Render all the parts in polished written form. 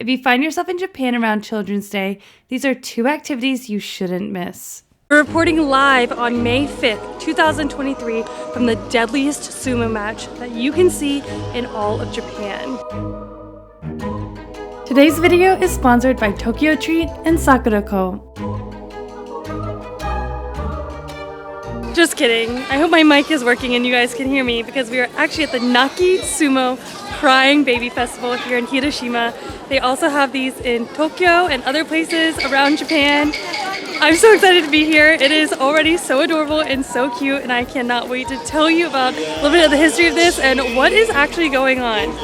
If you find yourself in Japan around Children's Day, these are 2 activities you shouldn't miss. We're reporting live on May 5th, 2023 from the deadliest sumo match that you can see in all of Japan. Today's video is sponsored by Tokyo Treat and Sakurako. Just kidding. I hope my mic is working and you guys can hear me because we are actually at the Nakisumo Crying Baby Festival here in Hiroshima. They also have these in Tokyo and other places around Japan. I'm so excited to be here. It is already so adorable and so cute, and I cannot wait to tell you about a little bit of the history of this and what is actually going on.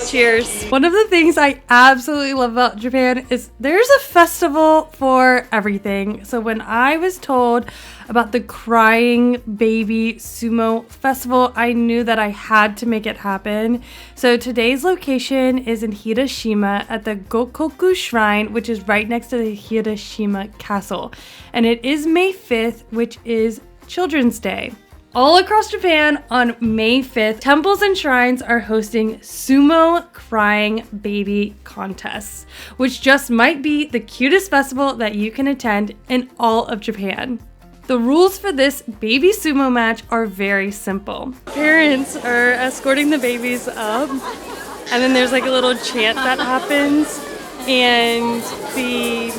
Cheers. One of the things I absolutely love about Japan is there's a festival for everything. So when I was told about the Crying Baby Sumo Festival, I knew that I had to make it happen. So today's location is in Hiroshima at the Gokoku Shrine, which is right next to the Hiroshima Castle. And it is May 5th, which is Children's Day. All across Japan on May 5th, temples and shrines are hosting sumo crying baby contests, which just might be the cutest festival that you can attend in all of Japan. The rules for this baby sumo match are very simple. Parents are escorting the babies up, and then there's like a little chant that happens, and the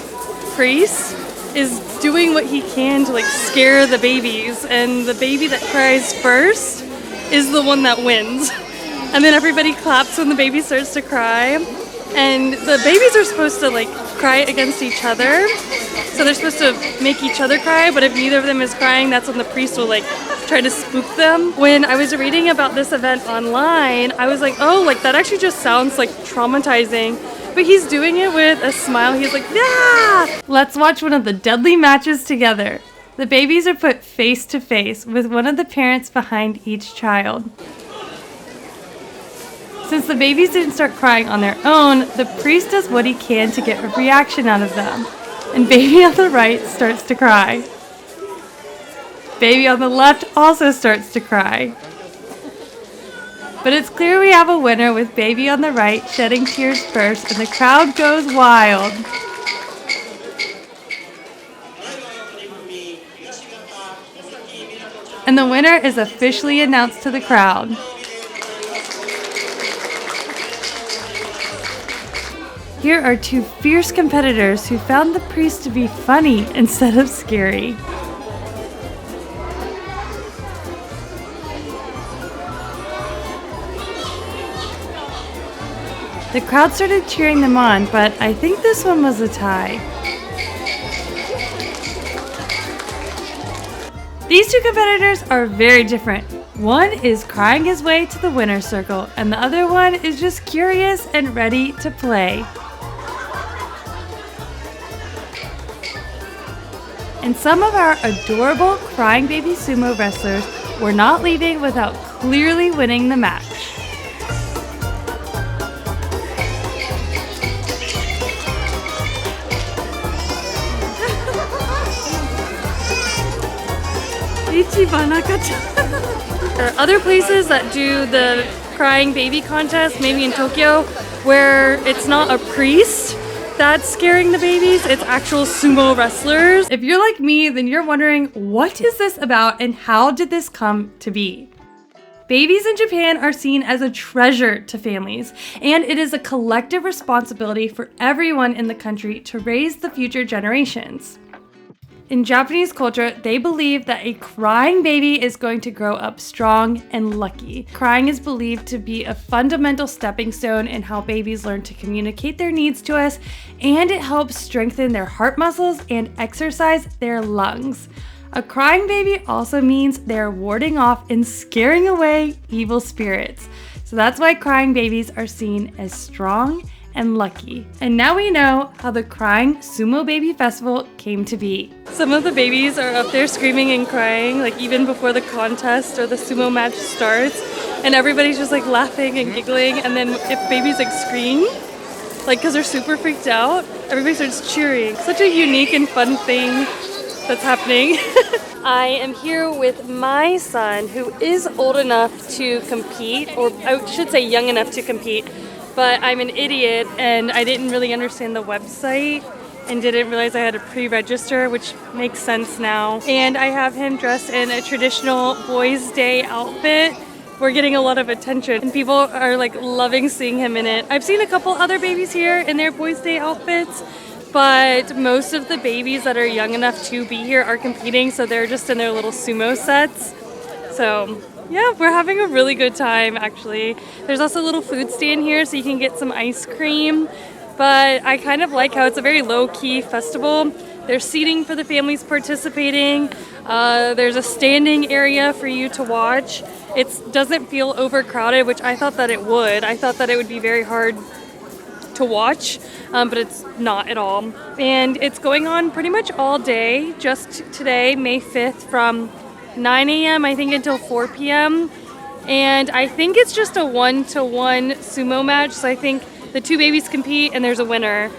priest is doing what he can to like scare the babies, and the baby that cries first is the one that wins. And then everybody claps when the baby starts to cry, and the babies are supposed to like cry against each other, so they're supposed to make each other cry, but if neither of them is crying, that's when the priest will like try to spook them. When I was reading about this event online, I was like, oh, like that actually just sounds like traumatizing. But he's doing it with a smile. He's like, yeah! Let's watch one of the deadly matches together. The babies are put face to face with one of the parents behind each child. Since the babies didn't start crying on their own, the priest does what he can to get a reaction out of them. And baby on the right starts to cry. Baby on the left also starts to cry. But it's clear we have a winner with baby on the right shedding tears first, and the crowd goes wild. And the winner is officially announced to the crowd. Here are 2 fierce competitors who found the priest to be funny instead of scary. The crowd started cheering them on, but I think this one was a tie. These 2 competitors are very different. One is crying his way to the winner's circle, and the other one is just curious and ready to play. And some of our adorable crying baby sumo wrestlers were not leaving without clearly winning the match. There are other places that do the crying baby contest, maybe in Tokyo, where it's not a priest that's scaring the babies, it's actual sumo wrestlers. If you're like me, then you're wondering, what is this about and how did this come to be? Babies in Japan are seen as a treasure to families, and it is a collective responsibility for everyone in the country to raise the future generations. In Japanese culture, they believe that a crying baby is going to grow up strong and lucky. Crying is believed to be a fundamental stepping stone in how babies learn to communicate their needs to us, and it helps strengthen their heart muscles and exercise their lungs. A crying baby also means they're warding off and scaring away evil spirits. So that's why crying babies are seen as strong and lucky. And now we know how the Crying Sumo Baby Festival came to be. Some of the babies are up there screaming and crying, like even before the contest or the sumo match starts, and everybody's just like laughing and giggling, and then if babies like scream, like because they're super freaked out, everybody starts cheering. Such a unique and fun thing that's happening. I am here with my son, who is old enough to compete, or I should say young enough to compete, but I'm an idiot and I didn't really understand the website and didn't realize I had to pre-register, which makes sense now. And I have him dressed in a traditional Boys' Day outfit. We're getting a lot of attention and people are like loving seeing him in it. I've seen a couple other babies here in their Boys' Day outfits, but most of the babies that are young enough to be here are competing, so they're just in their little sumo sets. So yeah, we're having a really good time actually. There's also a little food stand here so you can get some ice cream, but I kind of like how it's a very low-key festival. There's seating for the families participating. There's a standing area for you to watch. It doesn't feel overcrowded, which I thought that it would. I thought that it would be very hard to watch, but it's not at all. And it's going on pretty much all day, just today, May 5th, from 9 a.m. I think until 4 p.m. And I think it's just a 1-to-1 sumo match, so I think the two babies compete and there's a winner.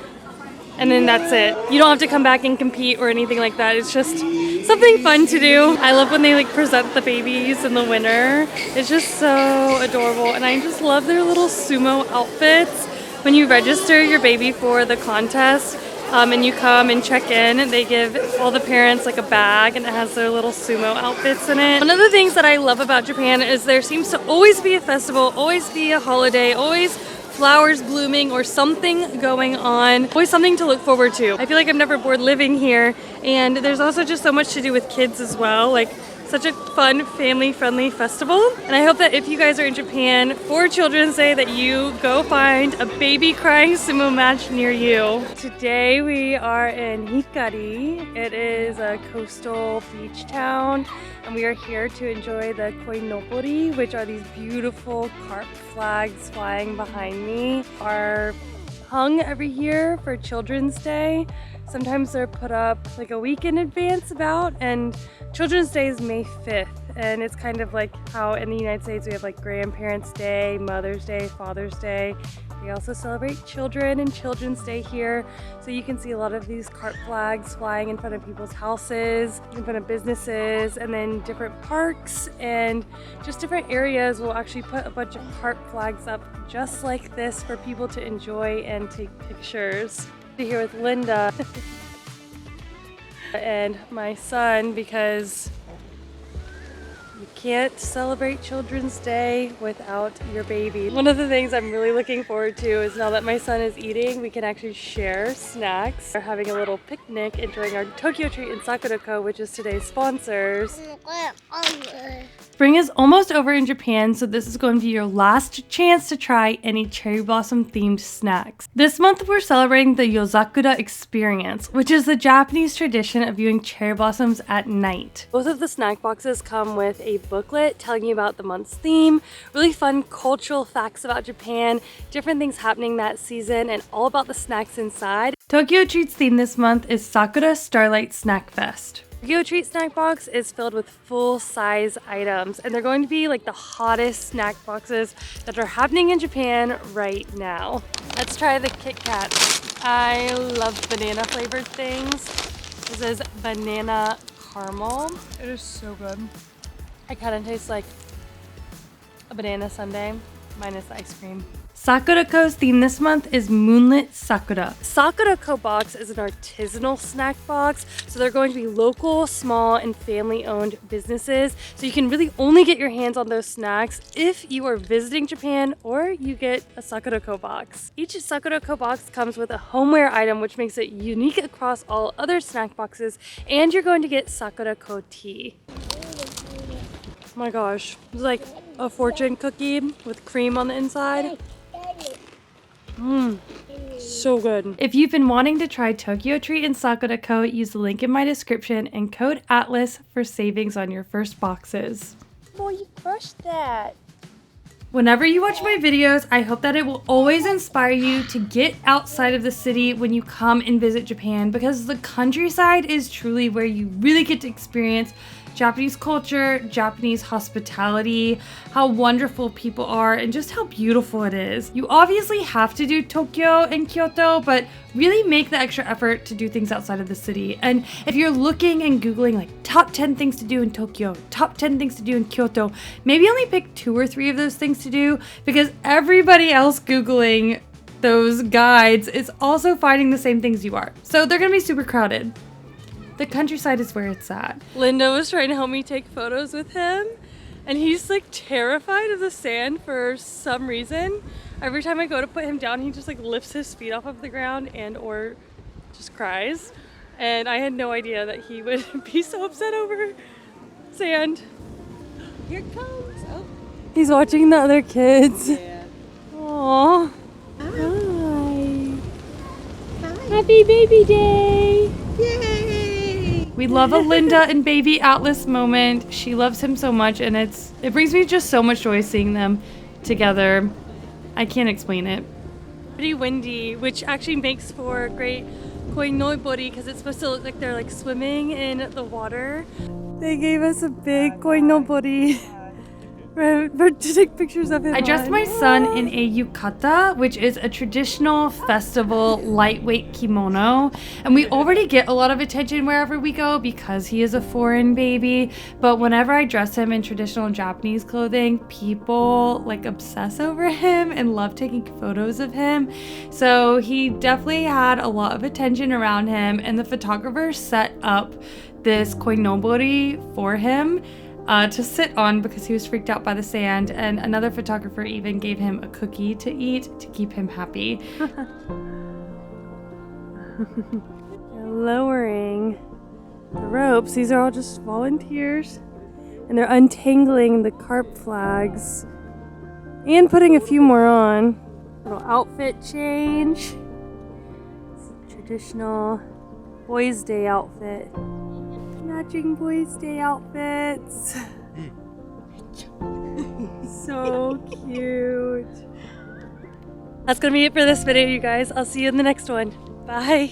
And then that's it. You don't have to come back and compete or anything like that. It's just something fun to do. I love when they like present the babies and the winner. It's just so adorable. And I just love their little sumo outfits. When you register your baby for the contest and you come and check in, they give all the parents like a bag and it has their little sumo outfits in it. One of the things that I love about Japan is there seems to always be a festival, always be a holiday, always flowers blooming or something going on. Always something to look forward to. I feel like I'm never bored living here, and there's also just so much to do with kids as well. Like such a fun family-friendly festival. And I hope that if you guys are in Japan for Children's Day that you go find a baby crying sumo match near you. Today we are in Hikari. It is a coastal beach town and we are here to enjoy the koinobori, which are these beautiful carp flags flying behind me. Are hung every year for Children's Day. Sometimes they're put up like a week in advance about, and Children's Day is May 5th, and it's kind of like how in the United States we have like Grandparents' Day, Mother's Day, Father's Day. We also celebrate children and Children's Day here, so you can see a lot of these carp flags flying in front of people's houses, in front of businesses, and then different parks and just different areas will actually put a bunch of carp flags up just like this for people to enjoy and take pictures. Here with Linda and my son, because you can't celebrate Children's Day without your baby. One of the things I'm really looking forward to is now that my son is eating, we can actually share snacks. We're having a little picnic enjoying our Tokyo treat in Sakurako, which is today's sponsors. Spring is almost over in Japan, so this is going to be your last chance to try any cherry blossom themed snacks. This month we're celebrating the Yozakura experience, which is the Japanese tradition of viewing cherry blossoms at night. Both of the snack boxes come with a booklet telling you about the month's theme, really fun cultural facts about Japan, different things happening that season, and all about the snacks inside. Tokyo Treat's theme this month is Sakura Starlight Snack Fest. Tokyo Treat snack box is filled with full-size items, and they're going to be like the hottest snack boxes that are happening in Japan right now. Let's try the Kit Kat. I love banana flavored things. This is banana caramel. It is so good. It kind of tastes like a banana sundae minus the ice cream. Sakurako's theme this month is Moonlit Sakura. Sakurako box is an artisanal snack box, so they're going to be local, small, and family-owned businesses. So you can really only get your hands on those snacks if you are visiting Japan or you get a Sakurako box. Each Sakurako box comes with a homeware item, which makes it unique across all other snack boxes, and you're going to get Sakurako tea. Oh my gosh, it's like a fortune cookie with cream on the inside. So good. If you've been wanting to try Tokyo Treat in Sakurako, use the link in my description and code ATLAS for savings on your first boxes. Boy, you crushed that. Whenever you watch my videos, I hope that it will always inspire you to get outside of the city when you come and visit Japan, because the countryside is truly where you really get to experience Japanese culture, Japanese hospitality, how wonderful people are, and just how beautiful it is. You obviously have to do Tokyo and Kyoto, but really make the extra effort to do things outside of the city. And if you're looking and Googling like top 10 things to do in Tokyo, top 10 things to do in Kyoto, maybe only pick 2 or 3 of those things to do, because everybody else Googling those guides is also finding the same things you are. So they're gonna be super crowded. The countryside is where it's at. Linda was trying to help me take photos with him, and he's like terrified of the sand for some reason. Every time I go to put him down, he just like lifts his feet off of the ground and or just cries. And I had no idea that he would be so upset over sand. Here it comes. Oh. He's watching the other kids. Yeah. Aww. Hi. Happy baby day. Yay. We love a Linda and baby Atlas moment. She loves him so much, and it brings me just so much joy seeing them together. I can't explain it. Pretty windy, which actually makes for great koinobori because it's supposed to look like they're like swimming in the water. They gave us a big koinobori to take pictures of him. I dressed my son in a yukata, which is a traditional festival lightweight kimono, and we already get a lot of attention wherever we go because he is a foreign baby. But whenever I dress him in traditional Japanese clothing, people like obsess over him and love taking photos of him. So he definitely had a lot of attention around him, and the photographer set up this koinobori for him to sit on because he was freaked out by the sand, and another photographer even gave him a cookie to eat to keep him happy. They're lowering the ropes. These are all just volunteers, and they're untangling the carp flags and putting a few more on. Little outfit change. Traditional Boys' Day outfit. Matching Boys' Day outfits. So cute. That's gonna be it for this video, you guys. I'll see you in the next one. Bye.